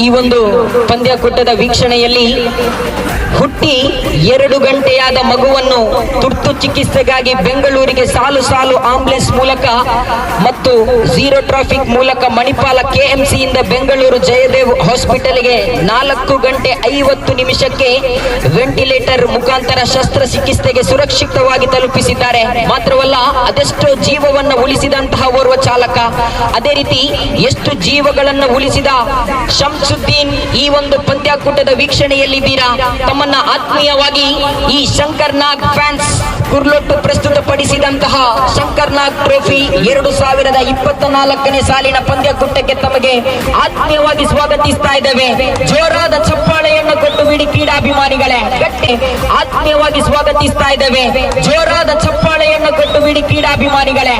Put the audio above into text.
ಈ ಒಂದು ಪಂದ್ಯಕೂಟದ ವೀಕ್ಷಣೆಯಲ್ಲಿ ಹುಟ್ಟಿ 2 ಗಂಟೆಯಾದ ಮಗುವನ್ನು ತುರ್ತು ಚಿಕಿತ್ಸೆಗಾಗಿ ಬೆಂಗಳೂರಿಗೆ ಸಾಲು ಸಾಲು ಆಂಬುಲೆನ್ಸ್ ಮೂಲಕ ಮತ್ತು ಝೀರೋ ಟ್ರಾಫಿಕ್ ಮೂಲಕ ಮಣಿಪಾಲ ಕೆಎಂಸಿಯಿಂದ ಬೆಂಗಳೂರು ಜಯದೇವ್ ಹಾಸ್ಪಿಟಲ್ಗೆ 4 ಗಂಟೆ 50 ನಿಮಿಷಕ್ಕೆ ವೆಂಟಿಲೇಟರ್ ಮುಖಾಂತರ ಶಸ್ತ್ರಚಿಕಿತ್ಸೆಗೆ ಸುರಕ್ಷಿತವಾಗಿ ತಲುಪಿಸಿದ್ದಾರೆ. ಮಾತ್ರವಲ್ಲ, ಅದೆಷ್ಟೋ ಜೀವವನ್ನು ಉಳಿಸಿದಂತಹ ಓರ್ವ ಚಾಲಕ, ಅದೇ ರೀತಿ ಎಷ್ಟು ಜೀವಗಳನ್ನು ಉಳಿಸಿದ ಶಂಸುದ್ದೀನ್ ಈ ಒಂದು ಪಂದ್ಯಕೂಟದ ವೀಕ್ಷಣೆಯಲ್ಲಿದ್ದೀರಾ. ತಮ್ಮನ್ನ ಆತ್ಮೀಯವಾಗಿ ಈ ಶಂಕರ್ ನಾಗ್ ಫ್ಯಾನ್ಸ್ ಕುರ್ಲೊಟ್ಟು ಪ್ರಸ್ತುತಪಡಿಸಿದಂತಹ ಶಂಕರ್ ನಾಗ್ ಟ್ರೋಫಿ 2024ನೇ ಸಾಲಿನ ಪಂದ್ಯಕೂಟಕ್ಕೆ ತಮಗೆ ಆತ್ಮೀಯವಾಗಿ ಸ್ವಾಗತಿಸ್ತಾ ಇದ್ದೇವೆ. ಜೋರಾದ ಚಪ್ಪಾಳೆಯನ್ನು ಕೊಟ್ಟು ಬಿಡಿ ಕ್ರೀಡಾಭಿಮಾನಿಗಳೇ, ಗಟ್ಟಿ ಆತ್ಮೀಯವಾಗಿ ಸ್ವಾಗತಿಸ್ತಾ ಇದ್ದೇವೆ. ಜೋರಾದ ಚಪ್ಪಾಳೆಯನ್ನು ಕೊಟ್ಟು ಬಿಡಿ ಕ್ರೀಡಾಭಿಮಾನಿಗಳೇ.